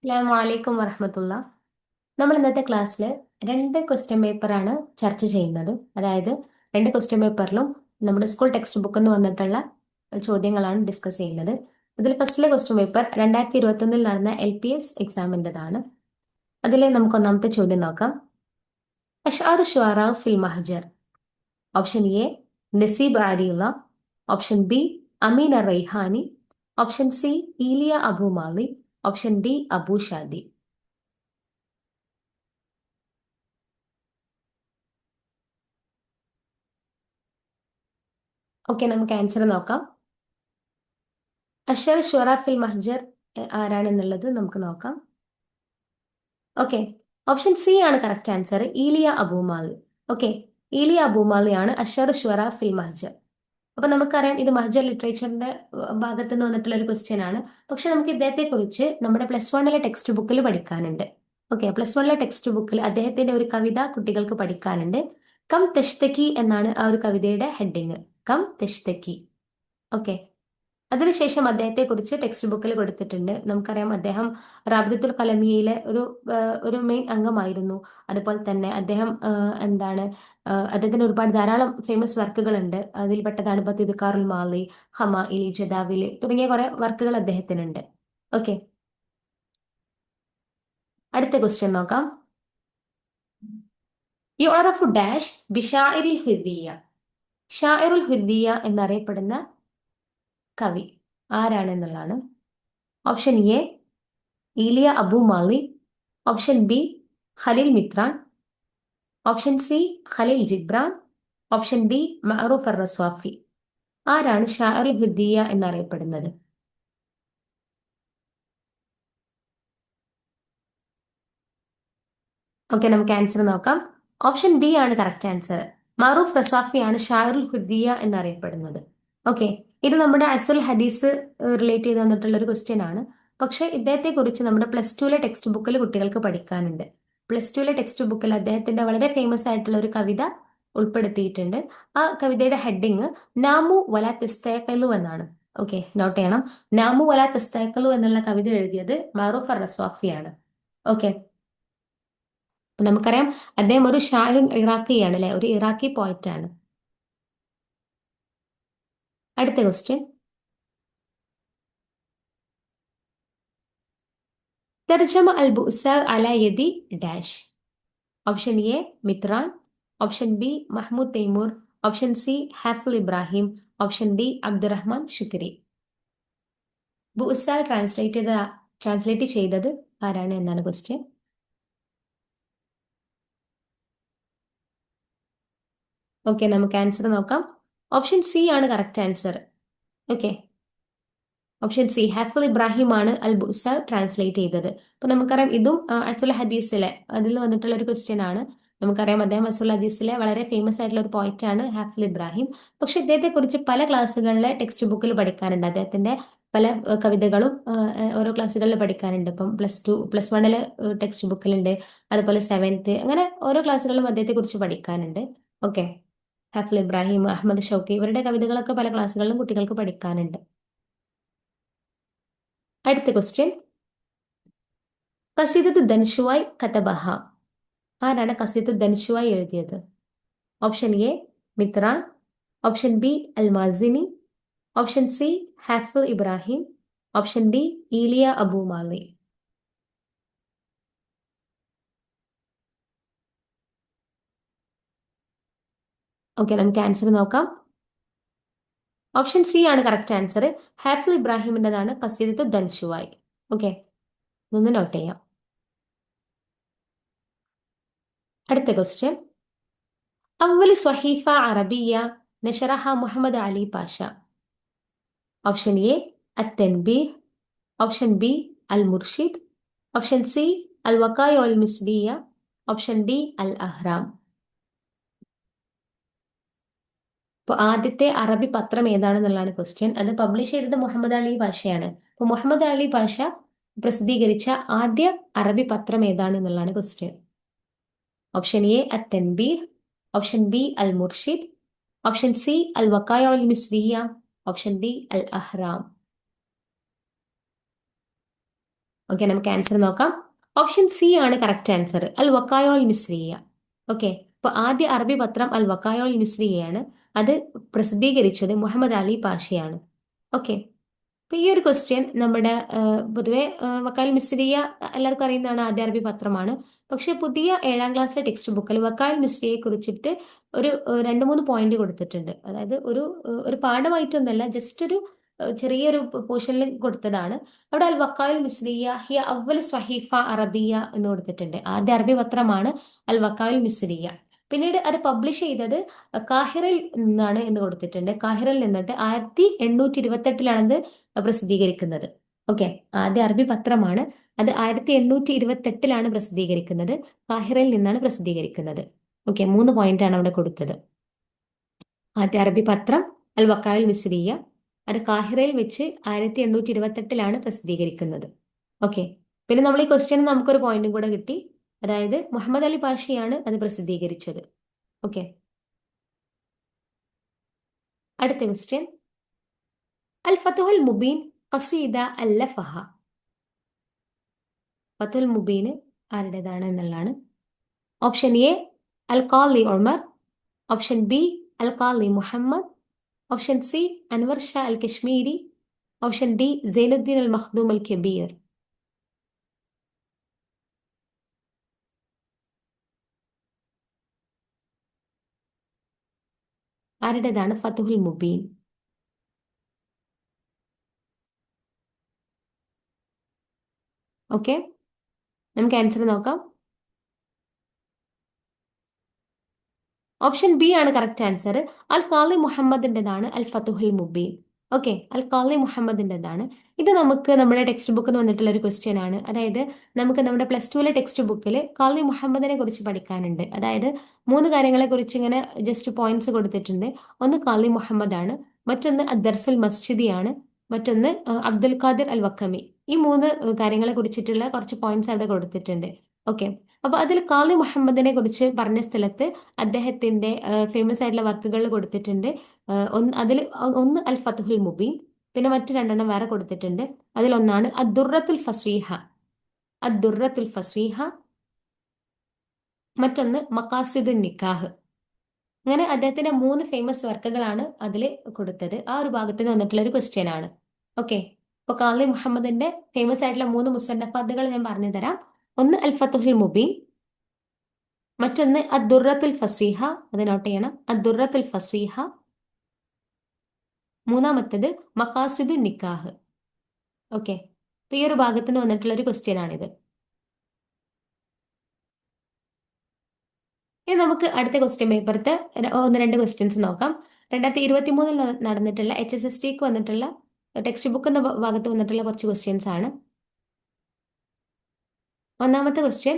അസ്സലാമലൈക്കും വറഹമത്തുള്ള. നമ്മൾ ഇന്നത്തെ ക്ലാസ്സിൽ രണ്ട് ക്വസ്റ്റ്യൻ പേപ്പറാണ് ചർച്ച ചെയ്യുന്നത്. അതായത് രണ്ട് ക്വസ്റ്റ്യൻ പേപ്പറിലും നമ്മുടെ സ്കൂൾ ടെക്സ്റ്റ് ബുക്കിൽ നിന്ന് വന്നിട്ടുള്ള ചോദ്യങ്ങളാണ് ഡിസ്കസ് ചെയ്യുന്നത്. ഇതിൽ ഫസ്റ്റിലെ ക്വസ്റ്റ്യൻ പേപ്പർ 2021 നടന്ന LPS എക്സാമിൻ്റെതാണ്. അതിൽ നമുക്ക് ഒന്നാമത്തെ ചോദ്യം നോക്കാം. അഷ്ആർ ഷുആറ ഫിൽ മഹ്ജർ. ഓപ്ഷൻ എ നസീബ് അലിയുള്ള, option B Ameen Rihani, option C Elia Abu Mali, option D Abu Shadi. Okay, നമുക്ക് ആൻസർ നോക്കാം. അഷർ ഷുറ ഫിൽ മഹ്ജർ ആരാണെന്നുള്ളത് നമുക്ക് നോക്കാം. ഓക്കെ, ഓപ്ഷൻ സി ആണ് correct answer, Elia Abu Mali. Okay, Elia Abu Mali ആണ് അഷർ ഷുറ ഫിൽ മഹ്ജർ. അപ്പൊ നമുക്കറിയാം ഇത് മഹ്ജർ ലിറ്ററേച്ചറിന്റെ ഭാഗത്ത് നിന്ന് വന്നിട്ടുള്ള ഒരു ക്വസ്റ്റ്യൻ ആണ്. പക്ഷെ നമുക്ക് ഇദ്ദേഹത്തെ കുറിച്ച് നമ്മുടെ +1 ടെക്സ്റ്റ് ബുക്കിൽ പഠിക്കാനുണ്ട്. ഓക്കെ, +1 ടെക്സ്റ്റ് ബുക്കിൽ അദ്ദേഹത്തിന്റെ ഒരു കവിത കുട്ടികൾക്ക് പഠിക്കാനുണ്ട്. കം തെഷ്തക്കി എന്നാണ് ആ ഒരു കവിതയുടെ ഹെഡിങ്. കം തെഷ്തക്കി. ഓക്കെ, അതിനുശേഷം അദ്ദേഹത്തെ കുറിച്ച് ടെക്സ്റ്റ് ബുക്കിൽ കൊടുത്തിട്ടുണ്ട്. നമുക്കറിയാം അദ്ദേഹം റാബിതത്തുൽ കലമിയയിലെ ഒരു മെയിൻ അംഗമായിരുന്നു. അതുപോലെ തന്നെ അദ്ദേഹം അദ്ദേഹത്തിന് ഒരുപാട് ധാരാളം ഫേമസ് വർക്കുകൾ ഉണ്ട്. അതിൽപ്പെട്ടതാണ് ബത്തിദ്കാറുൽ മാലി, ഹമാഇലി, ജദാവില് തുടങ്ങിയ കുറെ വർക്കുകൾ അദ്ദേഹത്തിനുണ്ട്. ഓക്കെ, അടുത്ത ക്വസ്റ്റ്യൻ നോക്കാം. യുഅറഫു ഡാഷ് ബിഷാഇറിൽ ഹുദ്ദിയ. ഷാഇറുൽ ഹുദ്ദിയ എന്നറിയപ്പെടുന്ന കവി ആരാണെന്നുള്ളതാണ്. Option A Elia Abu Mali, option B Khalil Mitran, option C Khalil Gibran, option D Maruf Rusafi. ആരാണ് ഷാഇറുൽ ഹുദ്ദിയ എന്നറിയപ്പെടുന്നത്? ഓക്കെ, നമുക്ക് ആൻസർ നോക്കാം. ഓപ്ഷൻ ഡി ആണ് കറക്റ്റ് ആൻസർ. മഅറൂഫ് റസാഫി ആണ് ഷാഇറുൽ ഹുദ്ദിയ എന്നറിയപ്പെടുന്നത്. ഓക്കെ, ഇത് നമ്മുടെ അസുൽ ഹദീസ് റിലേറ്റ് ചെയ്ത് വന്നിട്ടുള്ള ഒരു ക്വസ്റ്റ്യൻ ആണ്. പക്ഷെ ഇദ്ദേഹത്തെ കുറിച്ച് നമ്മുടെ +2 ടെക്സ്റ്റ് ബുക്കിൽ കുട്ടികൾക്ക് പഠിക്കാനുണ്ട്. +2 ടെക്സ്റ്റ് ബുക്കിൽ അദ്ദേഹത്തിന്റെ വളരെ ഫേമസ് ആയിട്ടുള്ള ഒരു കവിത ഉൾപ്പെടുത്തിയിട്ടുണ്ട്. ആ കവിതയുടെ ഹെഡിങ് നാമു വലാ തസ്തയഖലു എന്നാണ്. ഓക്കെ, നോട്ട് ചെയ്യണം. നാമു വലാ തസ്തയഖലു എന്നുള്ള കവിത എഴുതിയത് മഅറൂഫ് റസ്വാഫിയാണ്. ഓക്കെ, നമുക്കറിയാം അദ്ദേഹം ഒരു ഷാഇർ ഇറാഖിയാണ് അല്ലെ, ഒരു ഇറാഖി പോയറ്റ് ആണ്. അടുത്ത ക്വസ്റ്റ്യൻ. തർജമ അൽ ബുഅസ അല യദി dash. Option A Mitran, option B Mahmoud Taymour, option C Hafiz Ibrahim, option D Abdurrahman Shukri. ബുഅസ ട്രാൻസ്ലേറ്റ് ചെയ്തത് ആരാണ് എന്നാണ് ക്വസ്റ്റ്യൻ. ഓക്കെ, നമുക്ക് ആൻസർ നോക്കാം. ഓപ്ഷൻ സി ആണ് correct answer. Okay, option C Hafiz Ibrahim ആണ് അൽ ബുസ ട്രാൻസ്ലേറ്റ് ചെയ്തത്. അപ്പൊ നമുക്കറിയാം ഇതും അസുൽ ഹദീസിലെ അതിൽ വന്നിട്ടുള്ള ഒരു ക്വസ്റ്റ്യൻ ആണ്. നമുക്കറിയാം അദ്ദേഹം അസുൽ ഹദീസിലെ വളരെ ഫേമസ് ആയിട്ടുള്ള ഒരു പോയിന്റ് ആണ് ഹാഫിൽ ഇബ്രാഹിം. പക്ഷെ ഇദ്ദേഹത്തെ കുറിച്ച് പല ക്ലാസ്സുകളിലെ ടെക്സ്റ്റ് ബുക്കിൽ പഠിക്കാനുണ്ട്. അദ്ദേഹത്തിന്റെ പല കവിതകളും ഓരോ ക്ലാസ്സുകളിൽ പഠിക്കാനുണ്ട്. ഇപ്പം +2 +1 ടെക്സ്റ്റ് ബുക്കിലുണ്ട്, അതുപോലെ 7th, അങ്ങനെ ഓരോ ക്ലാസ്സുകളിലും അദ്ദേഹത്തെ കുറിച്ച് പഠിക്കാനുണ്ട്. ഓക്കെ, ഹാഫിൽ ഇബ്രാഹിം, അഹമ്മദ് ഷൗക്കി ഇവരുടെ കവിതകളൊക്കെ പല ക്ലാസ്സുകളിലും കുട്ടികൾക്ക് പഠിക്കാനുണ്ട്. അടുത്ത ക്വസ്റ്റ്യൻ. ഖസീദത്തു ദൻഷുവായ് കതബഹ. ആരാണ് ഖസീദത്തു ദൻഷുവായ് എഴുതിയത്? Option A Mitran, option B al Mazini, option C Hafiz Ibrahim, option D Elia Abu Mali. Okay, നമുക്ക് ആൻസർ നോക്കാം. ഓപ്ഷൻ സി ആണ് കറക്റ്റ് ആൻസർ. ഹാഫിൽ ഇബ്രാഹിമിൻ്റെതാണ് ഖസീദത്തു ദൻഷുവായ്. ഓക്കെ, ഇതൊന്ന് നോട്ട് ചെയ്യാം. അടുത്ത ക്വസ്റ്റ്യൻ. അവൽ സ്വഹീഫ അറബിയ നഷറഹ Muhammad Ali Pasha. Option A അത്തൻബീഹ്, ഓപ്ഷൻ ബി അൽ മുർഷിദ്, ഓപ്ഷൻ സി അൽ വക്കായ അൽ മിസ്ലിയ, ഓപ്ഷൻ ഡി അൽ അഹ്റാം. അപ്പോൾ ആദ്യത്തെ അറബി പത്രം ഏതാണെന്നുള്ളതാണ് ക്വസ്റ്റ്യൻ. അത് പബ്ലിഷ് ചെയ്തത് മുഹമ്മദ് അലി പാഷയാണ്. അപ്പോൾ മുഹമ്മദ് അലി പാഷ പ്രസിദ്ധീകരിച്ച ആദ്യ അറബി പത്രം ഏതാണെന്നുള്ളതാണ് ക്വസ്റ്റ്യൻ. ഓപ്ഷൻ എ അത്തൻബീഹ്, ഓപ്ഷൻ ബി അൽ മുർഷിദ്, ഓപ്ഷൻ സി അൽ വക്കായ അൽ മിസ്ലിയ, ഓപ്ഷൻ ഡി അൽ അഹ്റാം. ഓക്കെ, നമുക്ക് ആൻസർ നോക്കാം. ഓപ്ഷൻ സി ആണ് കറക്റ്റ് ആൻസർ, അൽ വക്കായോൾ മിസ്രിയ. ഓക്കെ, അപ്പൊ ആദ്യ അറബി പത്രം അൽ വക്കായോൾ മിസ്രിയയാണ്. അത് പ്രസിദ്ധീകരിച്ചത് മുഹമ്മദ് അലി പാഷയാണ്. ഓക്കെ, അപ്പൊ ഈ ഒരു ക്വസ്റ്റ്യൻ നമ്മുടെ പൊതുവെ വക്കാൽ മിസ്രിയ എല്ലാവർക്കും അറിയുന്നതാണ്, ആദ്യ അറബി പത്രമാണ്. പക്ഷെ പുതിയ 7ാം ക്ലാസ്സിലെ ടെക്സ്റ്റ് ബുക്കിൽ വക്കാൽ മിസ്രിയെ കുറിച്ചിട്ട് ഒരു രണ്ട് മൂന്ന് പോയിന്റ് കൊടുത്തിട്ടുണ്ട്. അതായത് ഒരു പാഠമായിട്ടൊന്നല്ല, ജസ്റ്റ് ഒരു ചെറിയൊരു പോർഷനിൽ കൊടുത്തതാണ്. അവിടെ അൽ വക്കാൽ മിസ്രിയ ഹിയ അവൽ സ്വഹീഫ അറബിയ എന്ന് കൊടുത്തിട്ടുണ്ട്. ആദ്യ അറബി പത്രമാണ് അൽ വക്കാൽ മിസ്രിയ. പിന്നീട് അത് പബ്ലിഷ് ചെയ്തത് കാഹിറിൽ നിന്നാണ് എന്ന് കൊടുത്തിട്ടുണ്ട്. കാഹിറിൽ നിന്നിട്ട് 1828 പ്രസിദ്ധീകരിക്കുന്നത്. ഓക്കെ, ആദ്യ അറബി പത്രമാണ്, അത് 1828 പ്രസിദ്ധീകരിക്കുന്നത്. കാഹിറയിൽ നിന്നാണ് പ്രസിദ്ധീകരിക്കുന്നത്. ഓക്കെ, 3 പോയിന്റാണ് അവിടെ കൊടുത്തത്. ആദ്യ അറബി പത്രം അൽ വക്കായിൽ മിസ്രിയ, അത് കാഹിറയിൽ വെച്ച് 1828 പ്രസിദ്ധീകരിക്കുന്നത്. ഓക്കെ, പിന്നെ നമ്മൾ ഈ ക്വസ്റ്റ്യൻ നമുക്കൊരു പോയിന്റും കൂടെ കിട്ടി. അതായത് മുഹമ്മദ് അലി പാഷയാണ് അത് പ്രസിദ്ധീകരിച്ചത്. ഓക്കെ, അടുത്ത ക്വസ്റ്റ്യൻ, അൽ ഫതുഹുൽ മുബീൻ ഖസീദ അല്ലഫഹ. ഫതുൽ മുബീൻ ആരുടേതാണ് എന്നുള്ളതാണ്. Option A al Khali Umar, option B al Khali Muhammad, option C Anwar Shah al Kashmiri, option D Zainuddin al Makhdoom al Kabir. ആരുടേതാണ് ഫതുഹുൽ മുബീൻ? ഓക്കെ, നമുക്ക് ആൻസർ നോക്കാം. ഓപ്ഷൻ ബി ആണ് കറക്റ്റ് ആൻസർ. അൽ ഖാലി മുഹമ്മദിൻ്റെതാണ് അൽ ഫതുഹുൽ മുബീൻ. ഓക്കെ, അൽ ഖാലി മുഹമ്മദിൻ്റെതാണ്. ഇത് നമുക്ക് നമ്മുടെ ടെക്സ്റ്റ് ബുക്കിൽ നിന്ന് വന്നിട്ടുള്ള ഒരു ക്വസ്റ്റ്യൻ ആണ്. അതായത് നമുക്ക് നമ്മുടെ +2 ടെക്സ്റ്റ് ബുക്കിൽ ഖാലി മുഹമ്മദിനെ കുറിച്ച് പഠിക്കാനുണ്ട്. അതായത് 3 കാര്യങ്ങളെ കുറിച്ച് ഇങ്ങനെ ജസ്റ്റ് പോയിന്റ്സ് കൊടുത്തിട്ടുണ്ട്. ഒന്ന് ഖാലി മുഹമ്മദ് ആണ്, മറ്റൊന്ന് അദ്ദർസുൽ മസ്ജിദി ആണ്, മറ്റൊന്ന് അബ്ദുൽ ഖാദിർ അൽ വക്കമി. ഈ 3 കാര്യങ്ങളെ കുറിച്ചിട്ടുള്ള കുറച്ച് പോയിന്റ്സ് അവിടെ കൊടുത്തിട്ടുണ്ട്. ഓക്കെ, അപ്പൊ അതിൽ ഖാലി മുഹമ്മദിനെ കുറിച്ച് പറഞ്ഞ സ്ഥലത്ത് അദ്ദേഹത്തിന്റെ ഫേമസ് ആയിട്ടുള്ള വർക്കുകൾ കൊടുത്തിട്ടുണ്ട്. ഒന്ന് അൽ ഫതുഹുൽ മുബീൻ, പിന്നെ മറ്റു 2 വേറെ കൊടുത്തിട്ടുണ്ട്. അതിലൊന്നാണ് അദ്ദുറത്തുൽ ഫസ്വീഹ, അദ്ദുറത്തുൽ ഫസ്വീഹ, മറ്റൊന്ന് മക്കാസിദുൻ നിക്കാഹ്. അങ്ങനെ അദ്ദേഹത്തിന്റെ 3 ഫേമസ് വർക്കുകളാണ് അതിൽ കൊടുത്തത്. ആ ഒരു ഭാഗത്തിന് വന്നിട്ടുള്ള ഒരു ക്വസ്റ്റ്യൻ ആണ്. ഓക്കെ, അപ്പൊ ഖാലി മുഹമ്മദിന്റെ ഫേമസ് ആയിട്ടുള്ള 3 മുസന്നഫാത്തുകൾ ഞാൻ പറഞ്ഞു തരാം. ഒന്ന് അൽ ഫതുഹുൽ മുബീൻ, മറ്റൊന്ന് അദ്ദുറത്തുൽ ഫസ്വീഹ, അത് നോട്ട് ചെയ്യണം, അദ്ദുറത്തുൽ ഫസ്വീഹ. മൂന്നാമത്തേത് മക്കാസിദു നിക്കാഹ്. ഓക്കെ, അപ്പൊ ഈ ഒരു ഭാഗത്തിന് വന്നിട്ടുള്ള ഒരു ക്വസ്റ്റ്യൻ ആണിത്. ഇനി നമുക്ക് അടുത്ത ക്വസ്റ്റ്യൻ പേപ്പറത്തെ 1-2 ക്വസ്റ്റ്യൻസ് നോക്കാം. 2023 നടന്നിട്ടുള്ള HSSTക്ക് വന്നിട്ടുള്ള ടെക്സ്റ്റ് ബുക്ക് എന്ന ഭാഗത്ത് വന്നിട്ടുള്ള കുറച്ച് ക്വസ്റ്റ്യൻസ് ആണ്. ഒന്നാമത്തെ ക്വസ്റ്റ്യൻ,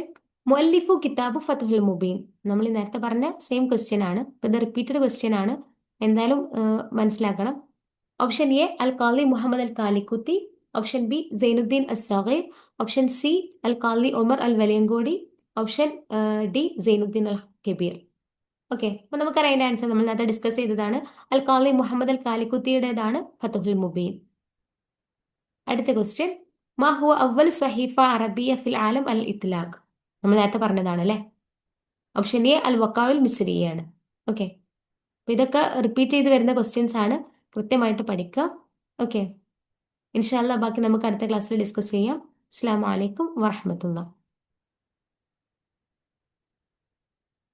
മുഅല്ലിഫു കിതാബു ഫതുഹുൽ മുബീൻ. നമ്മൾ നേരത്തെ പറഞ്ഞ സെയിം ക്വസ്റ്റ്യൻ ആണ്, ഇത് റിപ്പീറ്റഡ് ക്വസ്റ്റ്യൻ ആണ്, എന്തായാലും മനസ്സിലാക്കണം. Option A al Khali Muhammad al Kalikuthi, option B Zainuddin Assaghir, option C al Khali Umar al Valiyankodi, option D Zainuddin al Kabir. Okay, അപ്പൊ നമുക്കറിയാം അതിന്റെ ആൻസർ നമ്മൾ നേരത്തെ ഡിസ്കസ് ചെയ്തതാണ്. അൽ ഖാലി മുഹമ്മദ് അൽ കാലിക്കുത്തിയുടേതാണ് ഫതുഹുൽ മുബീൻ. അടുത്ത ക്വസ്റ്റ്യൻ, മാ ഹുവ അവൽ സ്വഹീഫ അറബിയ ഫിൽ ആലം അൽ ഇത്ലാഖ്. നമ്മൾ നേരത്തെ പറഞ്ഞതാണ് അല്ലേ. ഓപ്ഷൻ എ അൽ വക്കാഉൽ മിസ്രിയാണ്. ഓക്കെ, അപ്പൊ ഇതൊക്കെ റിപ്പീറ്റ് ചെയ്ത് വരുന്ന ക്വസ്റ്റ്യൻസ് ആണ്, കൃത്യമായിട്ട് പഠിക്കുക. ഓക്കെ, ഇൻഷാല്ല ബാക്കി നമുക്ക് അടുത്ത ക്ലാസ്സിൽ ഡിസ്കസ് ചെയ്യാം. അസ്സലാമു അലൈക്കും വറഹ്മത്തുള്ളാഹി.